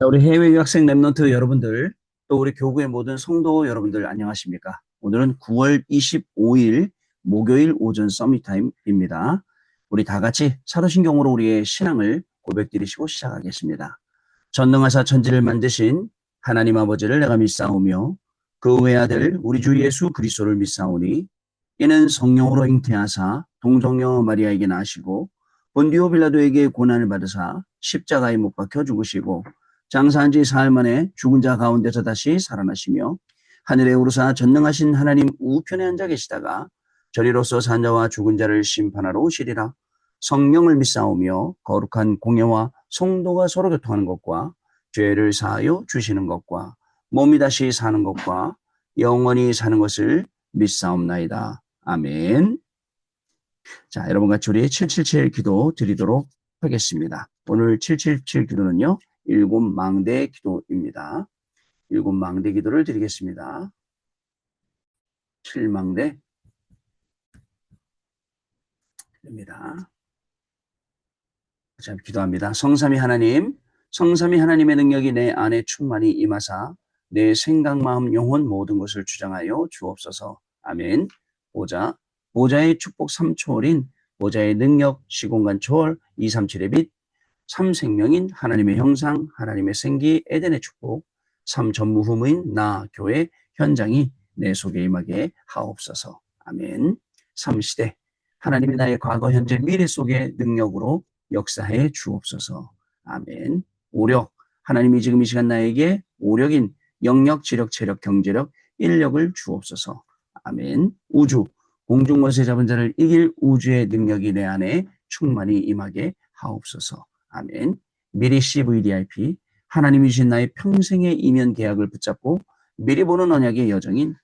자, 우리 해외 유학생 랩런트 여러분들, 또 우리 교구의 모든 성도 여러분들 안녕하십니까? 오늘은 9월 25일 목요일 오전 서밋타임입니다. 우리 다 같이 사도신경으로 우리의 신앙을 고백드리시고 시작하겠습니다. 전능하사 천지를 만드신 하나님 아버지를 내가 믿사오며 그 외아들 우리 주 예수 그리스도를 믿사오니 이는 성령으로 잉태하사 동정녀 마리아에게 나시고 본디오 빌라도에게 고난을 받으사 십자가에 못 박혀 죽으시고 장사한 지 사흘 만에 죽은 자 가운데서 다시 살아나시며 하늘에 오르사 전능하신 하나님 우편에 앉아 계시다가 저리로서 산 자와 죽은 자를 심판하러 오시리라. 성령을 믿사오며 거룩한 공예와 성도가 서로 교통하는 것과 죄를 사하여 주시는 것과 몸이 다시 사는 것과 영원히 사는 것을 믿사옵나이다. 아멘. 자, 여러분 같이 우리 777 기도 드리도록 하겠습니다. 오늘 777 기도는요, 일곱 망대 기도입니다. 일곱 망대 기도를 드리겠습니다. 7망대 입니다. 자, 기도합니다. 성삼위 하나님, 성삼위 하나님의 능력이 내 안에 충만히 임하사 내 생각, 마음, 영혼 모든 것을 주장하여 주옵소서. 아멘. 보좌의 축복 3초월인 보좌의 능력 시공간 초월 237의 빛 3생명인 하나님의 형상, 하나님의 생기, 에덴의 축복 3전무후무인 나 교회 현장이 내 속에 임하게 하옵소서. 아멘. 3시대 하나님이 나의 과거, 현재, 미래 속의 능력으로 역사해 주옵소서. 아멘. 오력 하나님이 지금 이 시간 나에게 오력인 영력, 지력, 체력, 경제력, 인력을 주옵소서. 아멘. 우주 공중권세 잡은 자를 이길 우주의 능력이 내 안에 충만히 임하게 하옵소서. 아멘. 미리 CVDIP 하나님이 주신 나의 평생의 이면 계약을 붙잡고 미리 보는 언약의 여정인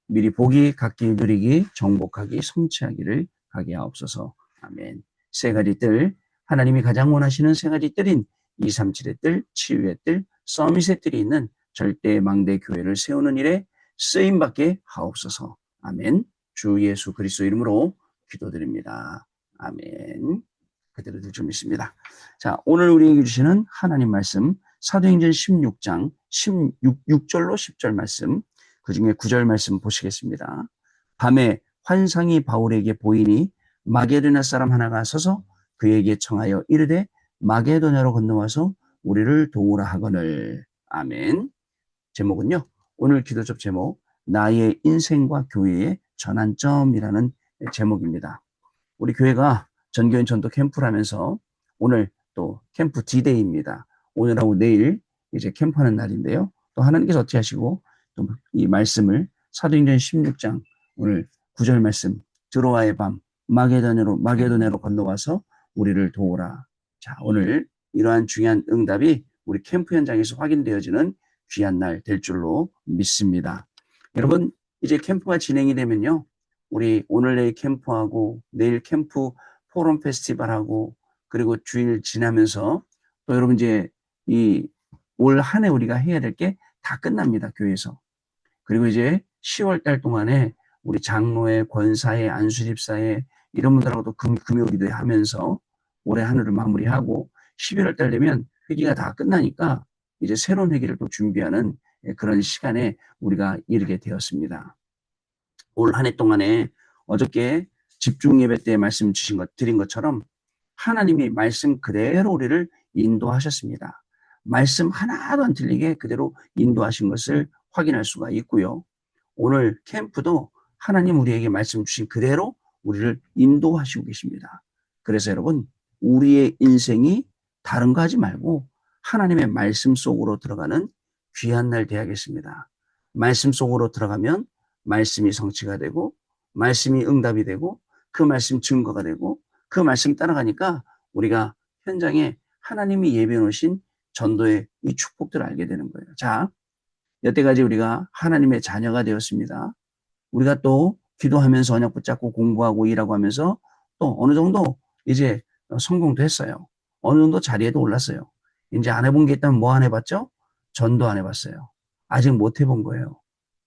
미리 보기, 갖기, 누리기, 정복하기, 성취하기를 하게 하옵소서. 아멘. 세 가지 뜰 하나님이 가장 원하시는 세 가지 뜰인 237의 뜰, 치유의 뜰, 서밋의 뜰이 있는 절대 망대 교회를 세우는 일에 쓰임받게 하옵소서. 아멘. 주 예수 그리스도 이름으로 기도드립니다. 아멘. 그대로 될 줄 믿습니다. 자, 오늘 우리에게 주시는 하나님 말씀 사도행전 16장 6절로 10절 말씀 그 중에 9절 말씀 보시겠습니다. 밤에 환상이 바울에게 보이니 마게도냐 사람 하나가 서서 그에게 청하여 이르되 마게도냐로 건너와서 우리를 도우라 하거늘. 아멘. 제목은요. 오늘 기도적 제목 나의 인생과 교회의 전환점이라는 제목입니다. 우리 교회가 전교인 전도 캠프를 하면서 오늘 또 캠프 D-Day입니다. 오늘하고 내일 이제 캠프하는 날인데요. 또 하나님께서 어떻게 하시고 또 이 말씀을 사도행전 16장 오늘 9절 말씀 드로아의 밤 마게도냐로 건너와서 우리를 도우라. 자, 오늘 이러한 중요한 응답이 우리 캠프 현장에서 확인되어지는 귀한 날 될 줄로 믿습니다. 여러분 이제 캠프가 진행이 되면요. 우리 오늘 내일 캠프하고 내일 캠프 포럼 페스티벌하고 그리고 주일 지나면서 또 여러분 이제 이 올 한 해 우리가 해야 될 게 다 끝납니다. 교회에서. 그리고 이제 10월 달 동안에 우리 장로회, 권사회, 안수집사회 이런 분들하고도 금요기도 하면서 올해 한 해를 마무리하고 11월 달 되면 회기가 다 끝나니까 이제 새로운 회기를 또 준비하는 그런 시간에 우리가 이르게 되었습니다. 올 한 해 동안에 어저께 집중 예배 때 말씀 드린 것처럼 하나님이 말씀 그대로 우리를 인도하셨습니다. 말씀 하나도 안 틀리게 그대로 인도하신 것을 확인할 수가 있고요. 오늘 캠프도 하나님 우리에게 말씀 주신 그대로 우리를 인도하시고 계십니다. 그래서 여러분 우리의 인생이 다른 거 하지 말고 하나님의 말씀 속으로 들어가는 귀한 날 되야겠습니다. 말씀 속으로 들어가면 말씀이 성취가 되고 말씀이 응답이 되고 그 말씀 증거가 되고 그 말씀 따라가니까 우리가 현장에 하나님이 예비해 놓으신 전도의 이 축복들을 알게 되는 거예요. 자, 여태까지 우리가 하나님의 자녀가 되었습니다. 우리가 또 기도하면서 언약 붙잡고 공부하고 일하고 하면서 또 어느 정도 이제 성공도 했어요. 어느 정도 자리에도 올랐어요. 이제 안 해본 게 있다면 뭐 안 해봤죠? 전도 안 해봤어요. 아직 못 해본 거예요.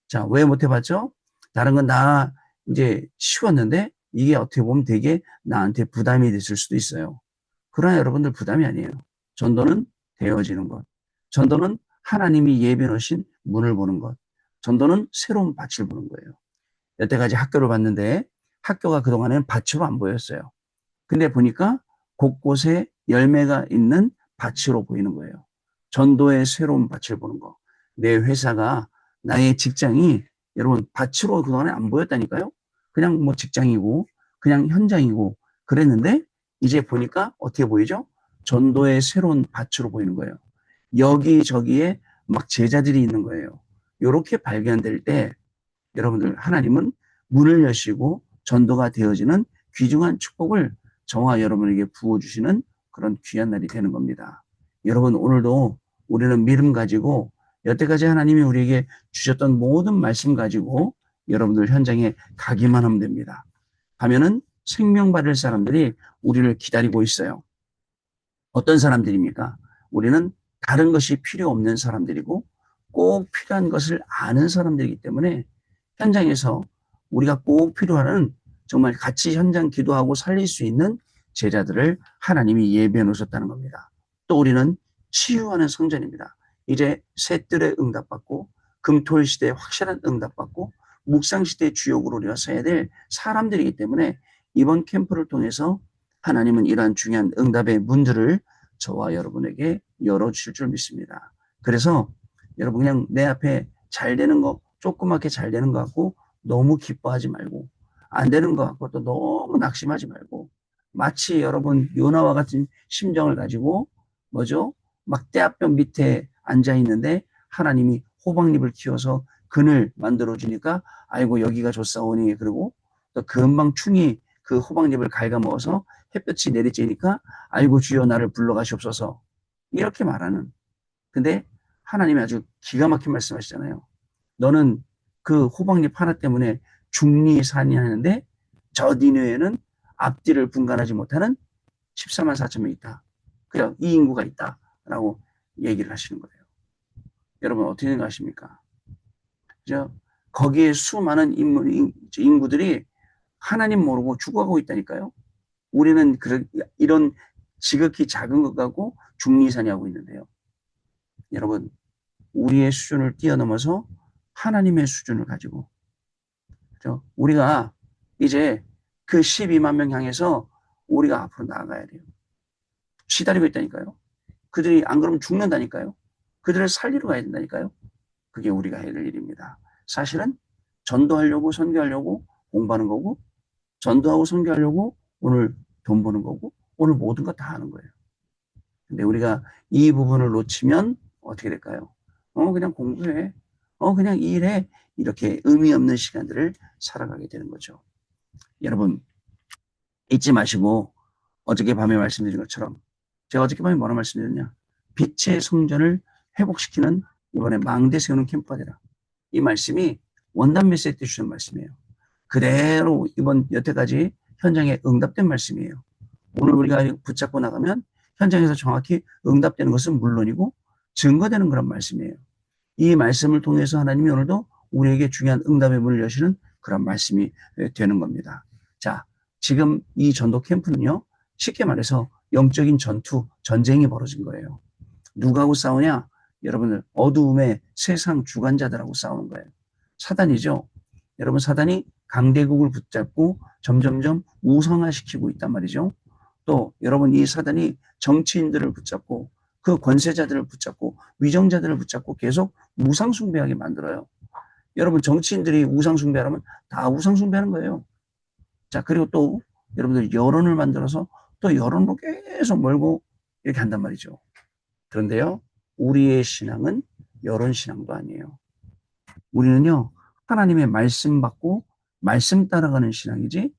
자, 왜 못 해봤죠? 다른 건 다 이제 쉬웠는데 이게 어떻게 보면 되게 나한테 부담이 됐을 수도 있어요. 그러나 여러분들 부담이 아니에요. 전도는 되어지는 것. 전도는 하나님이 예비해 놓으신 문을 보는 것. 전도는 새로운 밭을 보는 거예요. 여태까지 학교를 봤는데 학교가 그동안에는 밭으로 안 보였어요. 근데 보니까 곳곳에 열매가 있는 밭으로 보이는 거예요. 전도의 새로운 밭을 보는 거. 내 회사가, 나의 직장이 여러분 밭으로 그동안에 안 보였다니까요. 그냥 뭐 직장이고 그냥 현장이고 그랬는데 이제 보니까 어떻게 보이죠? 전도의 새로운 밭으로 보이는 거예요. 여기저기에 막 제자들이 있는 거예요. 이렇게 발견될 때 여러분들 하나님은 문을 여시고 전도가 되어지는 귀중한 축복을 저와 여러분에게 부어주시는 그런 귀한 날이 되는 겁니다. 여러분 오늘도 우리는 믿음 가지고 여태까지 하나님이 우리에게 주셨던 모든 말씀 가지고 여러분들 현장에 가기만 하면 됩니다. 가면은 생명 받을 사람들이 우리를 기다리고 있어요. 어떤 사람들입니까? 우리는 다른 것이 필요 없는 사람들이고 꼭 필요한 것을 아는 사람들이기 때문에 현장에서 우리가 꼭 필요한 정말 같이 현장 기도하고 살릴 수 있는 제자들을 하나님이 예비해 놓으셨다는 겁니다. 또 우리는 치유하는 성전입니다. 이제 셋들의 응답받고 금토일 시대에 확실한 응답받고 묵상 시대의 주역으로 우리가 서야 될 사람들이기 때문에 이번 캠프를 통해서 하나님은 이러한 중요한 응답의 문들을 저와 여러분에게 열어주실 줄 믿습니다. 그래서 여러분 그냥 내 앞에 잘 되는 거 조그맣게 잘 되는 것 같고 너무 기뻐하지 말고 안 되는 것 같고 또 너무 낙심하지 말고 마치 여러분 요나와 같은 심정을 가지고 뭐죠? 막 떼앞병 밑에 앉아 있는데 하나님이 호박잎을 키워서 그늘 만들어 주니까 아이고 여기가 좋사오니 그리고 또 금방 충이 그 호박잎을 갉아먹어서 햇볕이 내리쬐니까 아이고 주여 나를 불러가시옵소서 이렇게 말하는 근데 하나님이 아주 기가 막힌 말씀하시잖아요. 너는 그 호박잎 하나 때문에 중리산이하는데 저 니느웨는 앞뒤를 분간하지 못하는 14만 4천 명 있다. 그래 이 인구가 있다라고 얘기를 하시는 거예요. 여러분 어떻게 생각하십니까? 그죠? 거기에 수많은 인구들이 하나님 모르고 죽어가고 있다니까요. 우리는 이런 지극히 작은 것 갖고 중리산이 하고 있는데요. 여러분 우리의 수준을 뛰어넘어서 하나님의 수준을 가지고 그렇죠? 우리가 이제 그 12만 명 향해서 우리가 앞으로 나아가야 돼요. 시달리고 있다니까요. 그들이 안 그러면 죽는다니까요. 그들을 살리러 가야 된다니까요. 그게 우리가 해야 될 일입니다. 사실은 전도하려고 선교하려고 공부하는 거고 전도하고 선교하려고 오늘 돈 버는 거고 오늘 모든 거 다 하는 거예요. 근데 우리가 이 부분을 놓치면 어떻게 될까요? 그냥 공부해. 그냥 일해. 이렇게 의미 없는 시간들을 살아가게 되는 거죠. 여러분, 잊지 마시고 어저께 밤에 말씀드린 것처럼 제가 어저께 밤에 뭐라 말씀드렸냐? 빛의 성전을 회복시키는 이번에 망대 세우는 캠프가 되라. 이 말씀이 원단 메시지 때 주신 말씀이에요. 그대로 이번 여태까지 현장에 응답된 말씀이에요. 오늘 우리가 붙잡고 나가면 현장에서 정확히 응답되는 것은 물론이고 증거되는 그런 말씀이에요. 이 말씀을 통해서 하나님이 오늘도 우리에게 중요한 응답의 문을 여시는 그런 말씀이 되는 겁니다. 자, 지금 이 전도 캠프는요. 쉽게 말해서 영적인 전쟁이 벌어진 거예요. 누구하고 싸우냐? 여러분들 어두움의 세상 주관자들하고 싸우는 거예요. 사단이죠. 여러분 사단이 강대국을 붙잡고 점점점 우상화시키고 있단 말이죠. 또 여러분 이 사단이 정치인들을 붙잡고 그 권세자들을 붙잡고 위정자들을 붙잡고 계속 우상숭배하게 만들어요. 여러분 정치인들이 우상숭배하면 다 우상숭배하는 거예요. 자 그리고 또 여러분들 여론을 만들어서 또 여론으로 계속 몰고 이렇게 한단 말이죠. 그런데요 우리의 신앙은 여론 신앙도 아니에요. 우리는요 하나님의 말씀 받고 말씀 따라가는 신앙이지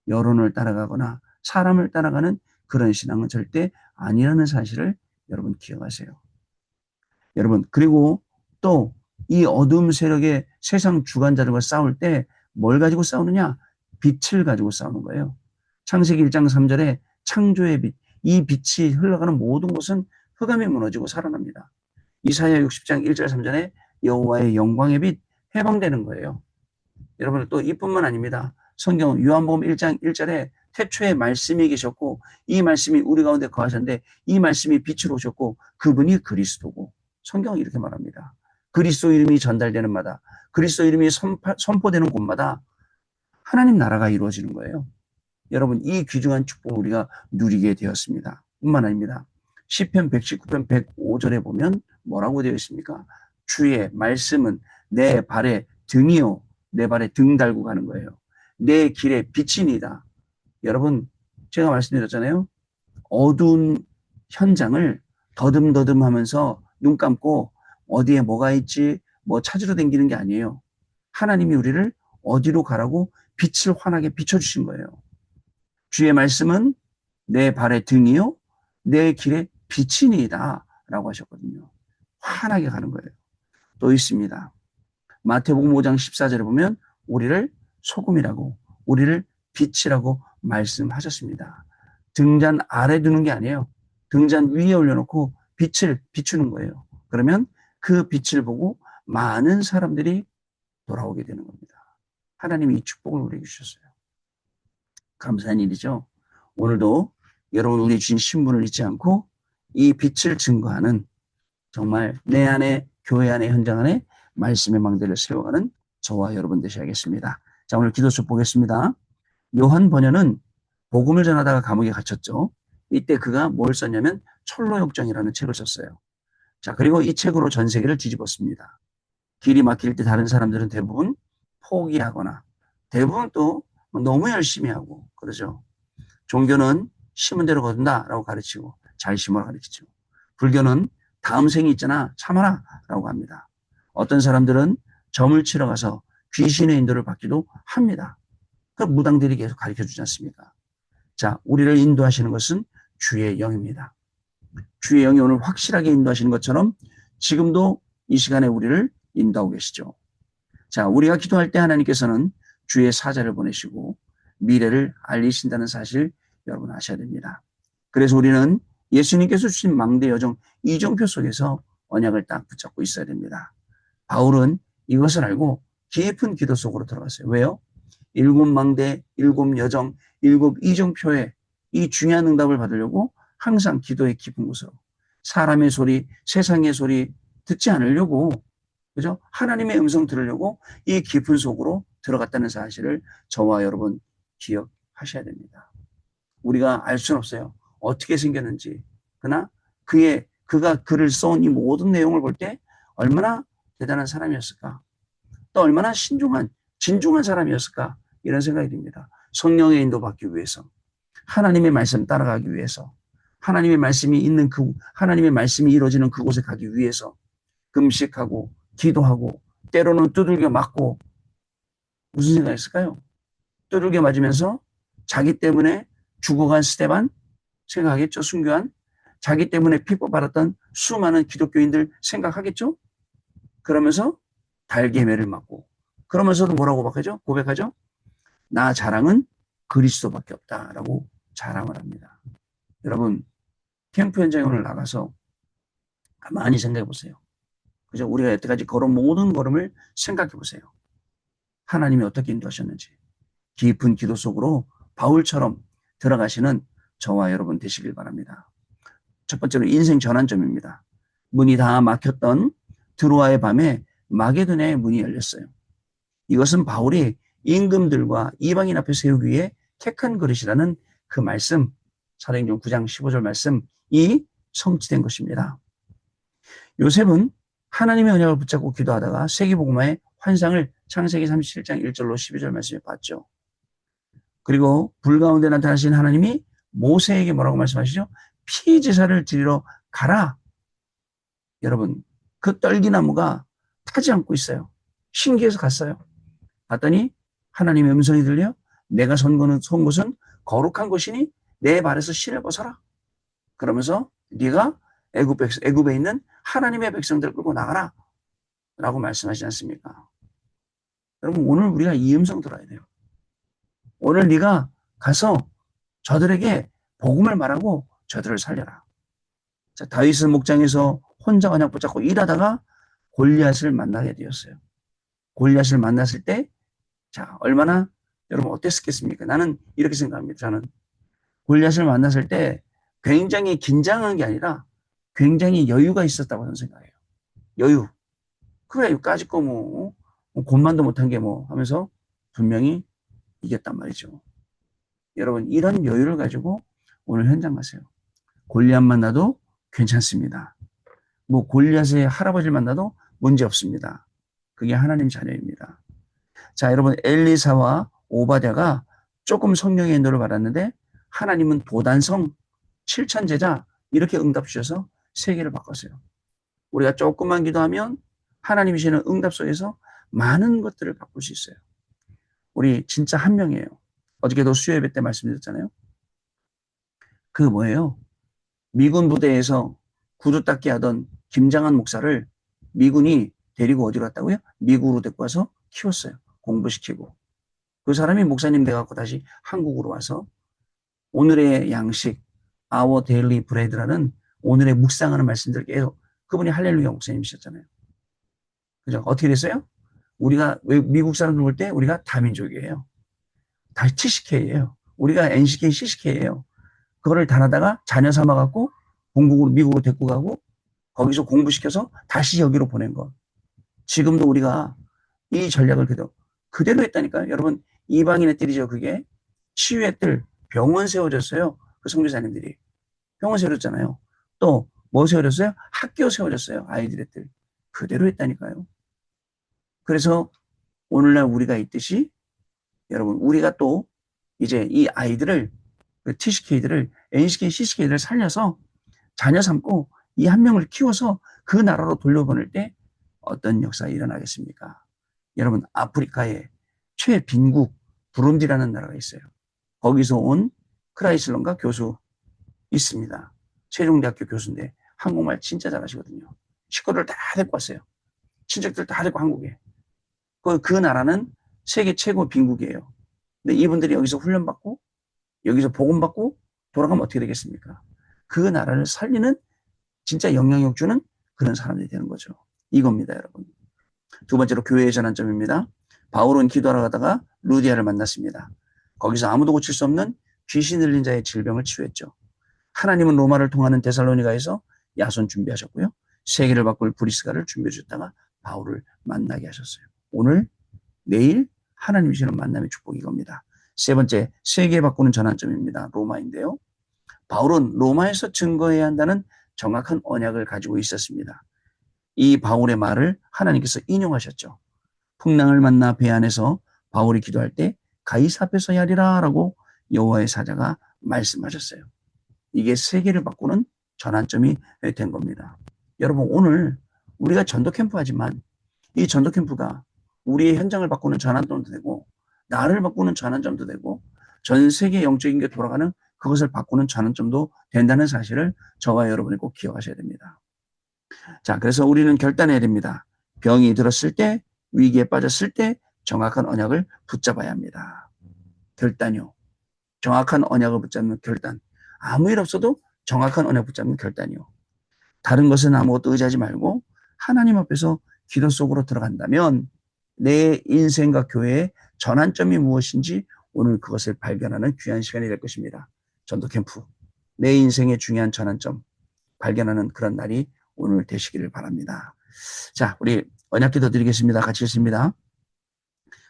여론을 따라가거나 사람을 따라가는 그런 신앙은 절대 아니라는 사실을 여러분 기억하세요. 여러분 그리고 또 이 어둠 세력의 세상 주관자들과 싸울 때 뭘 가지고 싸우느냐? 빛을 가지고 싸우는 거예요. 창세기 1장 3절에 창조의 빛, 이 빛이 흘러가는 모든 곳은 흑암이 무너지고 살아납니다. 이사야 60장 1절 3절에 여호와의 영광의 빛 해방되는 거예요. 여러분 또 이뿐만 아닙니다. 성경 요한복음 1장 1절에 태초에 말씀이 계셨고 이 말씀이 우리 가운데 거하셨는데 이 말씀이 빛으로 오셨고 그분이 그리스도고 성경은 이렇게 말합니다. 그리스도 이름이 전달되는 마다, 그리스도 이름이 선포되는 곳마다 하나님 나라가 이루어지는 거예요. 여러분, 이 귀중한 축복을 우리가 누리게 되었습니다. 뿐만 아닙니다. 시편 119편 105절에 보면 뭐라고 되어 있습니까? 주의 말씀은 내 발에 등이요, 내 발에 등 달고 가는 거예요. 내 길에 빛이니다. 여러분, 제가 말씀드렸잖아요. 어두운 현장을 더듬더듬 하면서 눈 감고 어디에 뭐가 있지, 뭐 찾으러 다니는 게 아니에요. 하나님이 우리를 어디로 가라고 빛을 환하게 비춰주신 거예요. 주의 말씀은 내 발의 등이요, 내 길의 빛이니이다 라고 하셨거든요. 환하게 가는 거예요. 또 있습니다. 마태복음 5장 14절에 보면 우리를 소금이라고, 우리를 빛이라고 말씀하셨습니다. 등잔 아래 두는 게 아니에요. 등잔 위에 올려놓고 빛을 비추는 거예요. 그러면 그 빛을 보고 많은 사람들이 돌아오게 되는 겁니다. 하나님이 이 축복을 우리에게 주셨어요. 감사한 일이죠. 오늘도 여러분 우리 주신 신분을 잊지 않고 이 빛을 증거하는 정말 내 안에, 교회 안에, 현장 안에 말씀의 망대를 세워가는 저와 여러분 되셔야겠습니다. 자, 오늘 기도수 보겠습니다. 요한 번연은 복음을 전하다가 감옥에 갇혔죠. 이때 그가 뭘 썼냐면 철로역정이라는 책을 썼어요. 자, 그리고 이 책으로 전 세계를 뒤집었습니다. 길이 막힐 때 다른 사람들은 대부분 포기하거나 대부분 또 너무 열심히 하고 그러죠. 종교는 심은 대로 거둔다라고 가르치고 잘 심어라 가르치죠. 불교는 다음 생이 있잖아 참아라 라고 합니다. 어떤 사람들은 점을 치러 가서 귀신의 인도를 받기도 합니다. 그 무당들이 계속 가르쳐주지 않습니까? 자, 우리를 인도하시는 것은 주의 영입니다. 주의 영이 오늘 확실하게 인도하시는 것처럼 지금도 이 시간에 우리를 인도하고 계시죠. 자, 우리가 기도할 때 하나님께서는 주의 사자를 보내시고 미래를 알리신다는 사실 여러분 아셔야 됩니다. 그래서 우리는 예수님께서 주신 망대 여정 이정표 속에서 언약을 딱 붙잡고 있어야 됩니다. 바울은 이것을 알고 깊은 기도 속으로 들어갔어요. 왜요? 7망대, 7여정, 7이정표의 이 중요한 응답을 받으려고 항상 기도의 깊은 곳으로 사람의 소리, 세상의 소리 듣지 않으려고 그죠? 하나님의 음성 들으려고 이 깊은 속으로 들어갔다는 사실을 저와 여러분 기억하셔야 됩니다. 우리가 알 수는 없어요. 어떻게 생겼는지. 그러나 그가 글을 써온 이 모든 내용을 볼 때 얼마나 대단한 사람이었을까? 또 얼마나 진중한 사람이었을까? 이런 생각이 듭니다. 성령의 인도받기 위해서, 하나님의 말씀 따라가기 위해서, 하나님의 말씀이 하나님의 말씀이 이루어지는 그곳에 가기 위해서 금식하고 기도하고 때로는 두들겨 맞고 무슨 생각했을까요? 두들겨 맞으면서 자기 때문에 죽어간 스데반 생각하겠죠. 순교한 자기 때문에 핍박받았던 수많은 기독교인들 생각하겠죠. 그러면서 달개매를 맞고 그러면서도 뭐라고 고백하죠? 나 자랑은 그리스도밖에 없다라고 자랑을 합니다. 여러분 캠프 현장에 오늘 나가서 가만히 생각해 보세요. 그죠? 우리가 여태까지 걸은 모든 걸음을 생각해 보세요. 하나님이 어떻게 인도하셨는지 깊은 기도 속으로 바울처럼 들어가시는 저와 여러분 되시길 바랍니다. 첫 번째로 인생 전환점입니다. 문이 다 막혔던 드로아의 밤에 마게도냐의 문이 열렸어요. 이것은 바울이 임금들과 이방인 앞에 세우기 위해 택한 그릇이라는 그 말씀, 사도행전 9장 15절 말씀이 성취된 것입니다. 요셉은 하나님의 언약을 붙잡고 기도하다가 세계복음화의 환상을 창세기 37장 1절로 12절 말씀에 봤죠. 그리고 불 가운데 나타나신 하나님이 모세에게 뭐라고 말씀하시죠? 피제사를 드리러 가라. 여러분 그 떨기나무가 타지 않고 있어요. 신기해서 갔어요. 갔더니 하나님의 음성이 들려 내가 선 곳은 거룩한 곳이니 내 발에서 신을 벗어라. 그러면서 네가 애굽에 있는 하나님의 백성들을 끌고 나가라 라고 말씀하시지 않습니까? 여러분 오늘 우리가 이 음성 들어야 돼요. 오늘 네가 가서 저들에게 복음을 말하고 저들을 살려라. 자, 다윗은 목장에서 혼자 언약 붙잡고 일하다가 골리앗을 만나게 되었어요. 골리앗을 만났을 때 자, 얼마나 여러분 어땠겠습니까? 나는 이렇게 생각합니다. 저는 골리앗을 만났을 때 굉장히 긴장한 게 아니라 굉장히 여유가 있었다고 저는 생각해요. 여유. 그래, 까짓 거 곧만도 못한 게 하면서 분명히 이겼단 말이죠. 여러분, 이런 여유를 가지고 오늘 현장 가세요. 골리앗 만나도 괜찮습니다. 골리앗의 할아버지를 만나도 문제 없습니다. 그게 하나님 자녀입니다. 자, 여러분, 엘리사와 오바댜가 조금 성령의 인도를 받았는데 하나님은 도단성 7천 제자 이렇게 응답 주셔서 세계를 바꿨어요. 우리가 조금만 기도하면 하나님이 주시는 응답 속에서 많은 것들을 바꿀 수 있어요. 우리 진짜 한 명이에요. 어저께도 수요예배 때 말씀드렸잖아요. 그 뭐예요? 미군 부대에서 구두 닦기 하던 김장한 목사를 미군이 데리고 어디로 갔다고요? 미국으로 데리고 와서 키웠어요. 공부시키고. 그 사람이 목사님 돼갖고 다시 한국으로 와서 오늘의 양식, Our Daily Bread라는 오늘의 묵상하는 말씀들 계속 그분이 할렐루야 목사님이셨잖아요. 그죠? 어떻게 됐어요? 우리가 미국 사람들 볼 때 우리가 다민족이에요. 다 TCK예요. 우리가 NCK, CCK예요. 그거를 달아다가 자녀 삼아갖고 본국으로 미국으로 데리고 가고 거기서 공부시켜서 다시 여기로 보낸 것. 지금도 우리가 이 전략을 그대로 했다니까요. 여러분, 이방인의 뜰이죠. 그게 치유의 뜰, 병원 세워졌어요. 그 선교사님들이 병원 세워졌잖아요. 또 뭐 세워졌어요? 학교 세워졌어요. 아이들의 뜰. 그대로 했다니까요. 그래서 오늘날 우리가 있듯이 여러분, 우리가 또 이제 이 아이들을 TCK들을 NCK, CCK들을 살려서 자녀 삼고 이 한 명을 키워서 그 나라로 돌려보낼 때 어떤 역사가 일어나겠습니까? 여러분, 아프리카에 최빈국 부룬디라는 나라가 있어요. 거기서 온 크라이슬론가 교수 있습니다. 세종대학교 교수인데 한국말 진짜 잘하시거든요. 식구들 다 데리고 왔어요. 친척들 다 데리고 한국에. 그 나라는 세계 최고 빈국이에요. 근데 이분들이 여기서 훈련받고 여기서 복음받고 돌아가면 어떻게 되겠습니까? 그 나라를 살리는 진짜 영향력 주는 그런 사람들이 되는 거죠. 이겁니다, 여러분. 두 번째로 교회의 전환점입니다. 바울은 기도하러 가다가 루디아를 만났습니다. 거기서 아무도 고칠 수 없는 귀신 들린 자의 질병을 치유했죠. 하나님은 로마를 통하는 데살로니가에서 야손 준비하셨고요. 세계를 바꿀 브리스가를 준비해 주셨다가 바울을 만나게 하셨어요. 오늘, 내일 하나님이 주시는 만남의 축복이 이겁니다. 세 번째, 세계 바꾸는 전환점입니다. 로마인데요. 바울은 로마에서 증거해야 한다는 정확한 언약을 가지고 있었습니다. 이 바울의 말을 하나님께서 인용하셨죠. 풍랑을 만나 배 안에서 바울이 기도할 때 가이사 앞에서 하리라 라고 여호와의 사자가 말씀하셨어요. 이게 세계를 바꾸는 전환점이 된 겁니다. 여러분, 오늘 우리가 전도 캠프 하지만 이 전도 캠프가 우리의 현장을 바꾸는 전환점도 되고 나를 바꾸는 전환점도 되고 전 세계 영적인 게 돌아가는 그것을 바꾸는 전환점도 된다는 사실을 저와 여러분이 꼭 기억하셔야 됩니다. 자, 그래서 우리는 결단해야 됩니다. 병이 들었을 때, 위기에 빠졌을 때 정확한 언약을 붙잡아야 합니다. 결단이요. 정확한 언약을 붙잡는 결단. 아무 일 없어도 정확한 언약 붙잡는 결단이요. 다른 것은 아무것도 의지하지 말고 하나님 앞에서 기도 속으로 들어간다면 내 인생과 교회의 전환점이 무엇인지 오늘 그것을 발견하는 귀한 시간이 될 것입니다. 전도 캠프. 내 인생의 중요한 전환점 발견하는 그런 날이 오늘 되시기를 바랍니다. 자, 우리 언약 기도 드리겠습니다. 같이 읽습니다.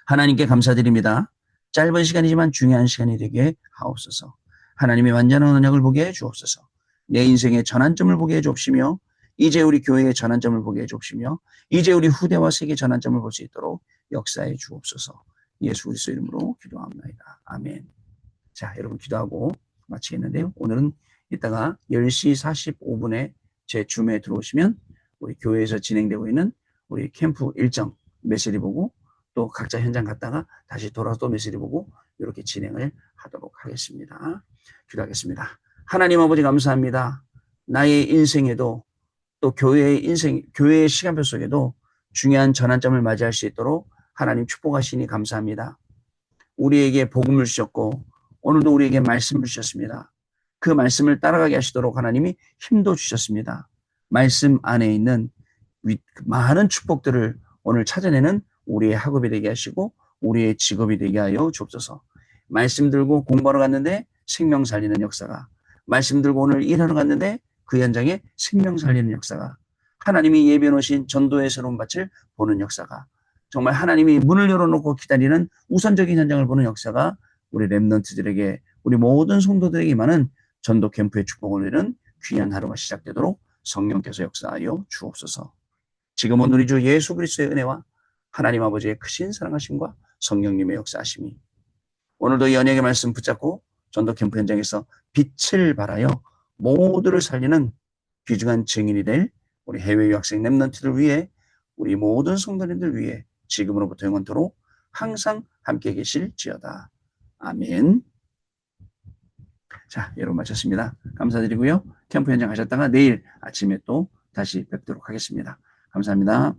하나님께 감사드립니다. 짧은 시간이지만 중요한 시간이 되게 하옵소서. 하나님의 완전한 언약을 보게 해 주옵소서. 내 인생의 전환점을 보게 해 주옵시며 이제 우리 교회의 전환점을 보게 해 주옵시며 이제 우리 후대와 세계 전환점을 볼 수 있도록 역사해 주옵소서. 예수 그리스도 이름으로 기도합니다. 아멘. 자, 여러분 기도하고 마치겠는데요. 오늘은 이따가 10시 45분에 제 줌에 들어오시면 우리 교회에서 진행되고 있는 우리 캠프 일정 메시지 보고 또 각자 현장 갔다가 다시 돌아서 또 메시지 보고 이렇게 진행을 하도록 하겠습니다. 기도하겠습니다. 하나님 아버지 감사합니다. 나의 인생에도 또 교회의 시간표 속에도 중요한 전환점을 맞이할 수 있도록 하나님 축복하시니 감사합니다. 우리에게 복음을 주셨고 오늘도 우리에게 말씀을 주셨습니다. 그 말씀을 따라가게 하시도록 하나님이 힘도 주셨습니다. 말씀 안에 있는 많은 축복들을 오늘 찾아내는 우리의 학업이 되게 하시고 우리의 직업이 되게 하여 주옵소서. 말씀 들고 공부하러 갔는데 생명 살리는 역사가, 말씀 들고 오늘 일하러 갔는데 그 현장에 생명 살리는 역사가, 하나님이 예비해 놓으신 전도의 새로운 밭을 보는 역사가, 정말 하나님이 문을 열어놓고 기다리는 우선적인 현장을 보는 역사가 우리 렘넌트들에게, 우리 모든 성도들에게 임하는 전도 캠프의 축복을 누리는 귀한 하루가 시작되도록 성령께서 역사하여 주옵소서. 지금은 우리 주 예수 그리스도의 은혜와 하나님 아버지의 크신 사랑하심과 성령님의 역사하심이, 오늘도 이 언약의 말씀 붙잡고 전도 캠프 현장에서 빛을 발하여 모두를 살리는 귀중한 증인이 될 우리 해외 유학생 렘넌트들 위해, 우리 모든 성도님들 위해 지금으로부터 영원토록 항상 함께 계실지어다. 아멘. 자, 여러분 마쳤습니다. 감사드리고요. 캠프 현장 가셨다가 내일 아침에 또 다시 뵙도록 하겠습니다. 감사합니다.